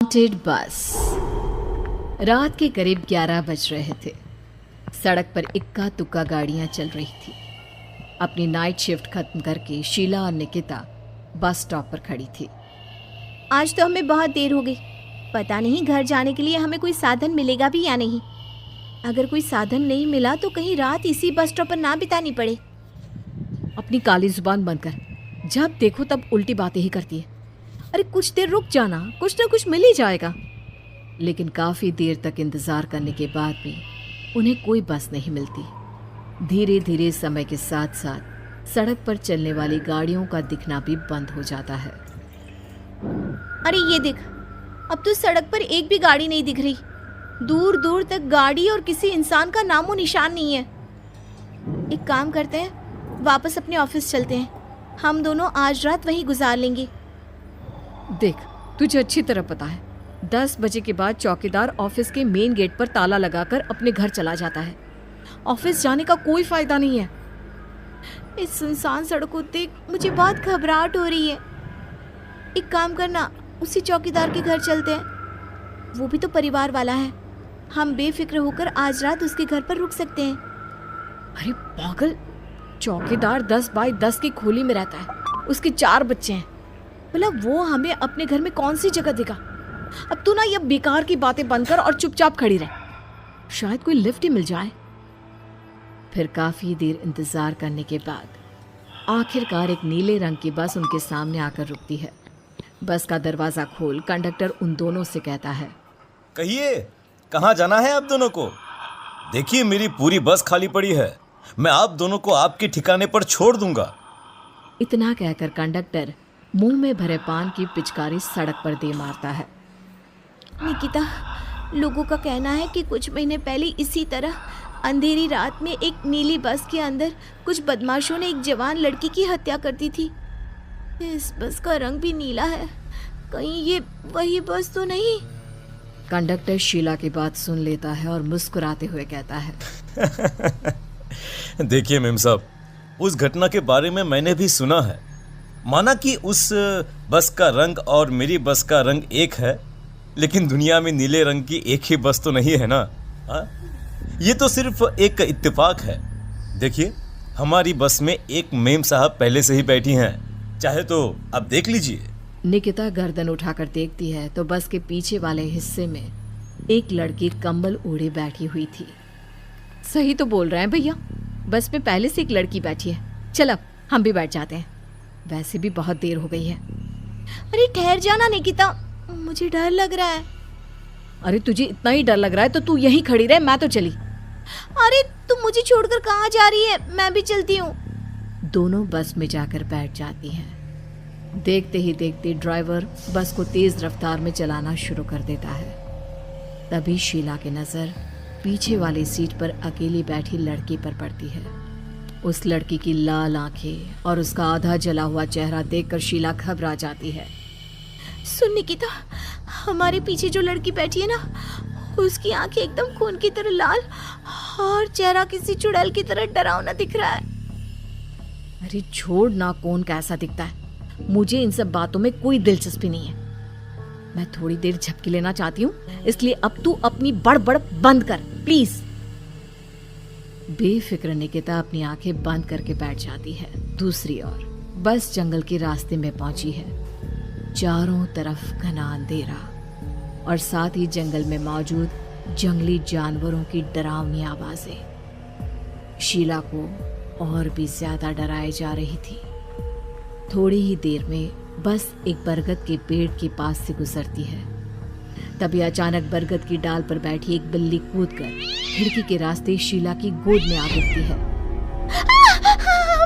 Haunted बस। रात के करीब 11 बज रहे थे। सड़क पर इक्का तुक्का गाड़ियां चल रही थी। अपनी नाइट शिफ्ट खत्म करके शीला और निकिता बस स्टॉप पर खड़ी थी। आज तो हमें बहुत देर हो गई। पता नहीं घर जाने के लिए हमें कोई साधन मिलेगा भी या नहीं। अगर कोई साधन नहीं मिला तो कहीं रात इसी बस स्टॉप पर ना बितानी पड़े। अपनी काली जुबान बंद कर। जब देखो तब उल्टी बातें ही करती है। अरे कुछ देर रुक जाना, कुछ ना कुछ मिल ही जाएगा। लेकिन काफी देर तक इंतजार करने के बाद भी उन्हें कोई बस नहीं मिलती। धीरे धीरे समय के साथ साथ सड़क पर चलने वाली गाड़ियों का दिखना भी बंद हो जाता है। अरे ये देख, अब तो सड़क पर एक भी गाड़ी नहीं दिख रही। दूर दूर तक गाड़ी और किसी इंसान का नामो निशान नहीं है। एक काम करते हैं, वापस अपने ऑफिस चलते हैं। हम दोनों आज रात वहीं गुजार लेंगे। देख, तुझे अच्छी तरह पता है 10 बजे के बाद चौकीदार ऑफिस के मेन गेट पर ताला लगाकर अपने घर चला जाता है। ऑफिस जाने का कोई फायदा नहीं है। इस सुनसान सड़क को देख मुझे बहुत घबराहट हो रही है। एक काम करना, उसी चौकीदार के घर चलते हैं। वो भी तो परिवार वाला है। हम बेफिक्र होकर आज रात उसके घर पर रुक सकते हैं। अरे पागल, चौकीदार 10 बाई 10 की खोली में रहता है। उसके 4 बच्चे हैं। भला वो हमें अपने घर में कौन सी जगह देगा। अब तू ना ये बेकार की बातें बंद कर और चुपचाप खड़ी रह। शायद कोई लिफ्ट ही मिल जाए। फिर काफी देर इंतजार करने के बाद आखिरकार एक नीले रंग की बस उनके सामने आकर रुकती है। बस का दरवाजा खोल कंडक्टर उन दोनों से कहता है, कहिए कहाँ जाना है आप दोनों को? देखिए मेरी पूरी बस खाली पड़ी है। मैं आप दोनों को आपके ठिकाने पर छोड़ दूंगा। इतना कहकर कंडक्टर मुंह में भरे पान की पिचकारी सड़क पर दे मारता है। निकिता, लोगों का कहना है कि कुछ महीने पहले इसी तरह अंधेरी रात में एक नीली बस के अंदर कुछ बदमाशों ने एक जवान लड़की की हत्या कर दी थी। इस बस का रंग भी नीला है। कहीं ये वही बस तो नहीं? कंडक्टर शीला की बात सुन लेता है और मुस्कुराते हुए कहता है, देखिए मेम साहब, उस घटना के बारे में मैंने भी सुना है। माना कि उस बस का रंग और मेरी बस का रंग एक है, लेकिन दुनिया में नीले रंग की एक ही बस तो नहीं है ना। हाँ, ये तो सिर्फ एक इत्तेफाक है। देखिए हमारी बस में एक मेम साहब पहले से ही बैठी हैं, चाहे तो आप देख लीजिए। निकिता गर्दन उठाकर देखती है तो बस के पीछे वाले हिस्से में एक लड़की कंबल ओढ़े बैठी हुई थी। सही तो बोल रहे हैं भैया, बस में पहले से एक लड़की बैठी है। चल अब हम भी बैठ जाते हैं, वैसे भी बहुत देर हो गई है। अरे ठहर जाना निकिता, मुझे डर लग रहा है। अरे तुझे इतना ही डर लग रहा है तो तू यहीं खड़ी रहे, मैं तो चली। अरे तुम मुझे छोड़कर कहाँ जा रही है? मैं भी चलती हूँ। दोनों बस में जाकर बैठ जाती हैं। देखते ही देखते ड्राइवर बस को तेज रफ्तार में चलाना शुरू कर देता है। तभी शीला की नजर पीछे वाली सीट पर अकेली बैठी लड़की पर पड़ती है। उस लड़की की लाल आंखें और उसका आधा जला हुआ चेहरा देखकर शीला घबरा जाती है। सुन निकिता, हमारे पीछे जो लड़की बैठी है ना, उसकी आंखें एकदम खून की तरह लाल और चेहरा किसी चुड़ैल की तरह डरावना दिख रहा है। अरे छोड़ ना, कौन कैसा दिखता है? मुझे इन सब बातों में कोई दिलचस्पी नहीं है। मैं थोड़ी देर झपकी लेना चाहती हूँ, इसलिए अब तू अपनी बड़बड़ बंद कर प्लीज। बेफिक्र निकिता अपनी आंखें बंद करके बैठ जाती है। दूसरी ओर बस जंगल के रास्ते में पहुंची है। चारों तरफ घना अंधेरा और साथ ही जंगल में मौजूद जंगली जानवरों की डरावनी आवाजें शीला को और भी ज्यादा डराए जा रही थी। थोड़ी ही देर में बस एक बरगद के पेड़ के पास से गुजरती है। तभी अचानक बरगद की डाल पर बैठी एक बिल्ली कूदकर खिड़की के रास्ते शीला की गोद में आ गिरती है।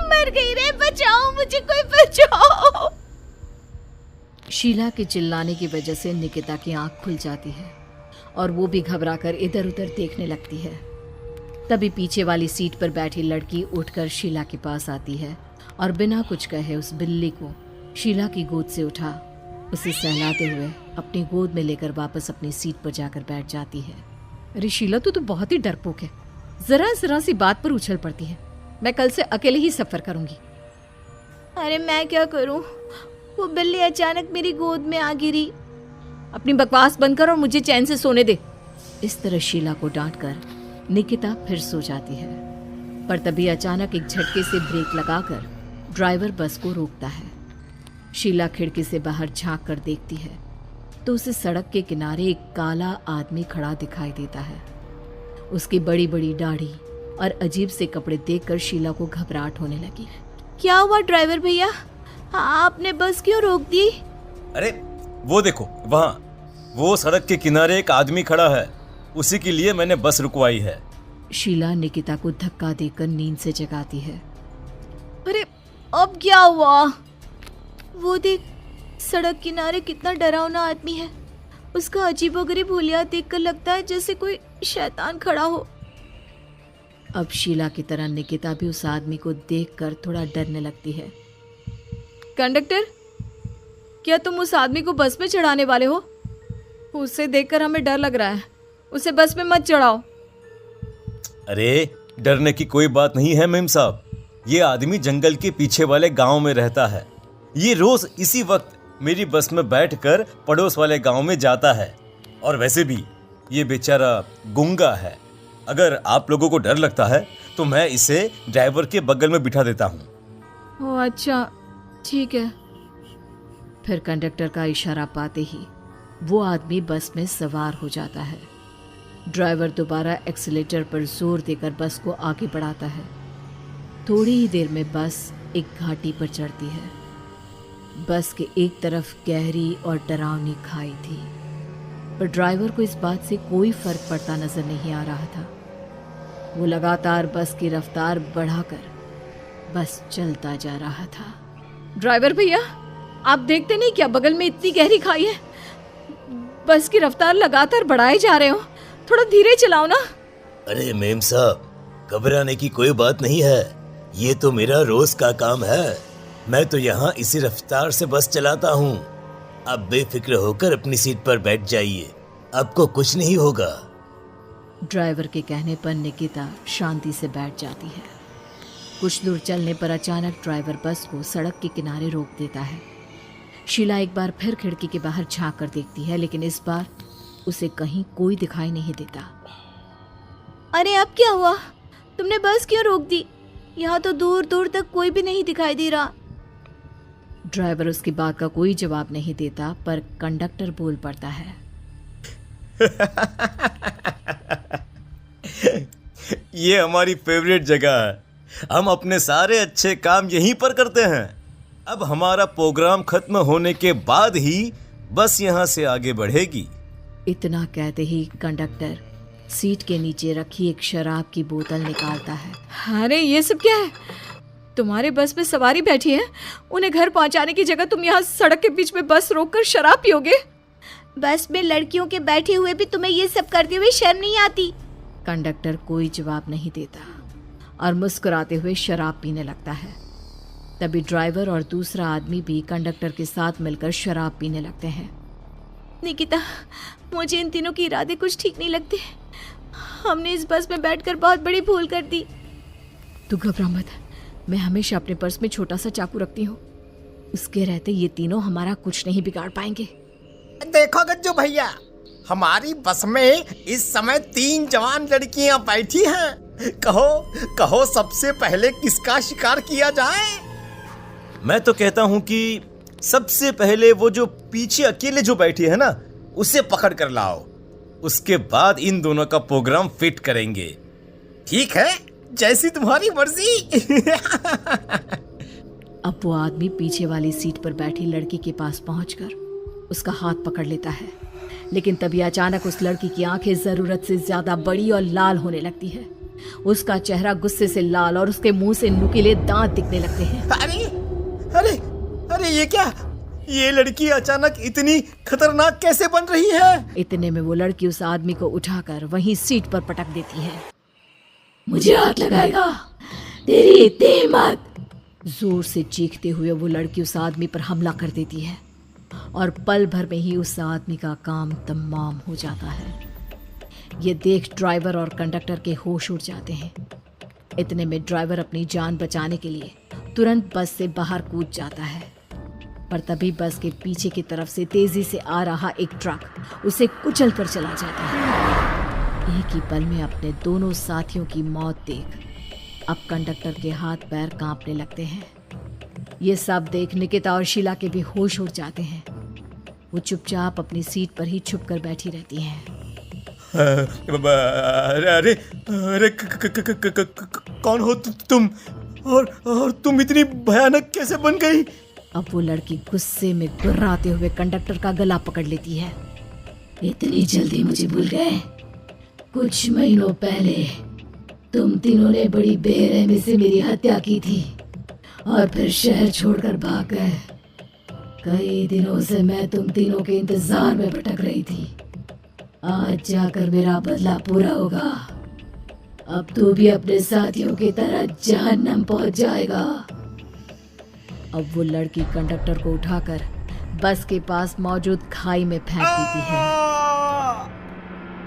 मर गई रे, बचाओ मुझे, कोई बचाओ। शीला के चिल्लाने की वजह से निकिता की आंख खुल जाती है और वो भी घबराकर इधर उधर देखने लगती है। तभी पीछे वाली सीट पर बैठी लड़की उठकर शीला के पास आती है और बिना कुछ कहे उस बिल्ली को शीला की गोद से उठा उसे सहलाते हुए अपनी गोद में लेकर वापस अपनी सीट पर जाकर बैठ जाती है। अरे शीला, तू तो बहुत ही डरपोक है। जरा जरा सी बात पर उछल पड़ती है। मैं कल से अकेले ही सफर करूंगी। अरे मैं क्या करूं? वो बिल्ली अचानक मेरी गोद में आ गिरी। अपनी बकवास बंद कर और मुझे चैन से सोने दे। इस तरह शीला को डांटकर निकिता फिर सो जाती है, पर तभी अचानक एक झटके से ब्रेक लगाकर ड्राइवर बस को रोकता है। शीला खिड़की से बाहर झांक कर देखती है तो उसे सड़क के किनारे एक काला आदमी खड़ा दिखाई देता है। उसकी बड़ी बड़ी दाढ़ी और अजीब से कपड़े देखकर शीला को घबराहट होने लगी। क्या हुआ ड्राइवर भैया, आपने बस क्यों रोक दी? अरे वो देखो, वहाँ वो सड़क के किनारे एक आदमी खड़ा है, उसी के लिए मैंने बस रुकवाई है। शीला निकिता को धक्का देकर नींद से जगाती है। अरे अब क्या हुआ? वो देख, सड़क किनारे कितना डरावना आदमी है। उसका अजीबोगरीब हुलिया देखकर लगता है जैसे कोई शैतान खड़ा हो। अब शीला की तरह निकिता भी उस आदमी को देखकर थोड़ा डरने लगती है। कंडक्टर, क्या तुम उस आदमी को बस में चढ़ाने वाले हो? उसे देखकर हमें डर लग रहा है, उसे बस में मत चढ़ाओ। अरे डरने की कोई बात नहीं है मेम साहब, ये आदमी जंगल के पीछे वाले गांव में रहता है। ये रोज इसी वक्त मेरी बस में बैठकर पड़ोस वाले गांव में जाता है, और वैसे भी ये बेचारा गूंगा है। अगर आप लोगों को डर लगता है तो मैं इसे ड्राइवर के बगल में बिठा देता हूँ। ओह अच्छा, ठीक है। फिर कंडक्टर का इशारा पाते ही वो आदमी बस में सवार हो जाता है। ड्राइवर दोबारा एक्सीलेटर पर जोर देकर बस को आगे बढ़ाता है। थोड़ी ही देर में बस एक घाटी पर चढ़ती है। बस के एक तरफ गहरी और डरावनी खाई थी, पर ड्राइवर को इस बात से कोई फर्क पड़ता नजर नहीं आ रहा था। वो लगातार बस की रफ्तार बढ़ाकर बस चलता जा रहा था। ड्राइवर भैया, आप देखते नहीं क्या बगल में इतनी गहरी खाई है? बस की रफ्तार लगातार बढ़ाए जा रहे हो, थोड़ा धीरे चलाओ ना। अरे मेम साहब, घबराने की कोई बात नहीं है, ये तो मेरा रोज का काम है। मैं तो यहाँ इसी रफ्तार से बस चलाता हूँ। आप बेफिक्र होकर अपनी सीट पर बैठ जाइए, आपको कुछ नहीं होगा। ड्राइवर के कहने पर निकिता शांति से बैठ जाती है। कुछ दूर चलने पर अचानक ड्राइवर बस को सड़क के किनारे रोक देता है। शीला एक बार फिर खिड़की के बाहर झांक कर देखती है, लेकिन इस बार उसे कहीं कोई दिखाई नहीं देता। अरे अब क्या हुआ? तुमने बस क्यों रोक दी? यहाँ तो दूर दूर तक कोई भी नहीं दिखाई दे रहा। ड्राइवर उसकी बात का कोई जवाब नहीं देता, पर कंडक्टर बोल पड़ता है। ये हमारी फेवरेट जगह है, हम अपने सारे अच्छे काम यहीं पर करते हैं। अब हमारा प्रोग्राम खत्म होने के बाद ही बस यहाँ से आगे बढ़ेगी। इतना कहते ही कंडक्टर सीट के नीचे रखी एक शराब की बोतल निकालता है। अरे ये सब क्या है? तुम्हारे बस में सवारी बैठी है, उन्हें घर पहुंचाने की जगह तुम यहाँ सड़क के बीच में बस रोककर शराब पियोगे? बस में लड़कियों के बैठे हुए भी तुम्हें ये सब करते हुए शर्म नहीं आती? कंडक्टर कोई जवाब नहीं देता और मुस्कुराते हुए शराब पीने लगता है। तभी ड्राइवर और दूसरा आदमी भी कंडक्टर के साथ मिलकर शराब पीने लगते हैं। निकिता, मुझे इन तीनों के इरादे कुछ ठीक नहीं लगते। हमने इस बस में बैठकर बहुत बड़ी भूल कर दी। तू घबरा मत, मैं हमेशा अपने पर्स में छोटा सा चाकू रखती हूँ। उसके रहते ये तीनों हमारा कुछ नहीं बिगाड़ पाएंगे। देखो गज्जू भैया, हमारी बस में इस समय 3 जवान लड़कियां बैठी हैं। कहो कहो सबसे पहले किसका शिकार किया जाए? मैं तो कहता हूँ कि सबसे पहले वो जो पीछे अकेले जो बैठी है ना, उसे पकड़ कर लाओ। उसके बाद इन दोनों का प्रोग्राम फिट करेंगे। ठीक है, जैसी तुम्हारी मर्जी। अब वो आदमी पीछे वाली सीट पर बैठी लड़की के पास पहुंचकर उसका हाथ पकड़ लेता है, लेकिन तभी अचानक उस लड़की की आंखें जरूरत से ज्यादा बड़ी और लाल होने लगती है। उसका चेहरा गुस्से से लाल और उसके मुंह से नुकीले दांत दिखने लगते हैं। अरे अरे अरे ये क्या? ये लड़की अचानक इतनी खतरनाक कैसे बन रही है? इतने में वो लड़की उस आदमी को उठाकर वहीं सीट पर पटक देती है। मुझे हाथ लगाएगा, तेरी इतनी हिम्मत! जोर से चीखते हुए वो लड़की उस आदमी पर हमला कर देती है और पल भर में ही उस आदमी का काम तमाम हो जाता है। ये देख ड्राइवर और कंडक्टर के होश उड़ जाते हैं। इतने में ड्राइवर अपनी जान बचाने के लिए तुरंत बस से बाहर कूद जाता है। पर तभी बस के पीछे की तरफ से तेजी से आ रहा एक ट्रक उसे कुचल कर चला जाता है। एक ही पल में अपने दोनों साथियों की मौत देख अब कंडक्टर के हाथ पैर कांपने लगते हैं। ये सब देख निकिता और शीला के भी होश उड़ जाते हैं। वो चुपचाप अपनी सीट पर ही छुप कर बैठी रहती हैं। अरे अरे कौन हो तुम और तुम इतनी भयानक कैसे बन गई? अब वो लड़की गुस्से में गुर्राते हुए कंडक्टर का गला पकड़ लेती है। इतनी जल्दी मुझे भूल गए? कुछ महीनों पहले तुम तीनों ने बड़ी बेरहमी से मेरी हत्या की थी और फिर शहर छोड़कर भाग गए। कई दिनों से मैं तुम तीनों के इंतजार में भटक रही थी। आज जाकर मेरा बदला पूरा होगा। अब तू भी अपने साथियों की तरह जहन्नम पहुंच जाएगा। अब वो लड़की कंडक्टर को उठाकर बस के पास मौजूद खाई में फेंक देती है।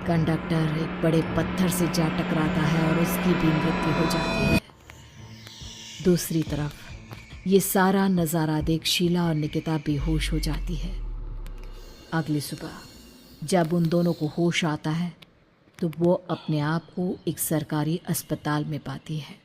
कंडक्टर एक बड़े पत्थर से जा टकराता है और उसकी भी मृत्यु हो जाती है। दूसरी तरफ ये सारा नज़ारा देख शीला और निकिता बेहोश हो जाती है। अगली सुबह जब उन दोनों को होश आता है तो वो अपने आप को एक सरकारी अस्पताल में पाती है।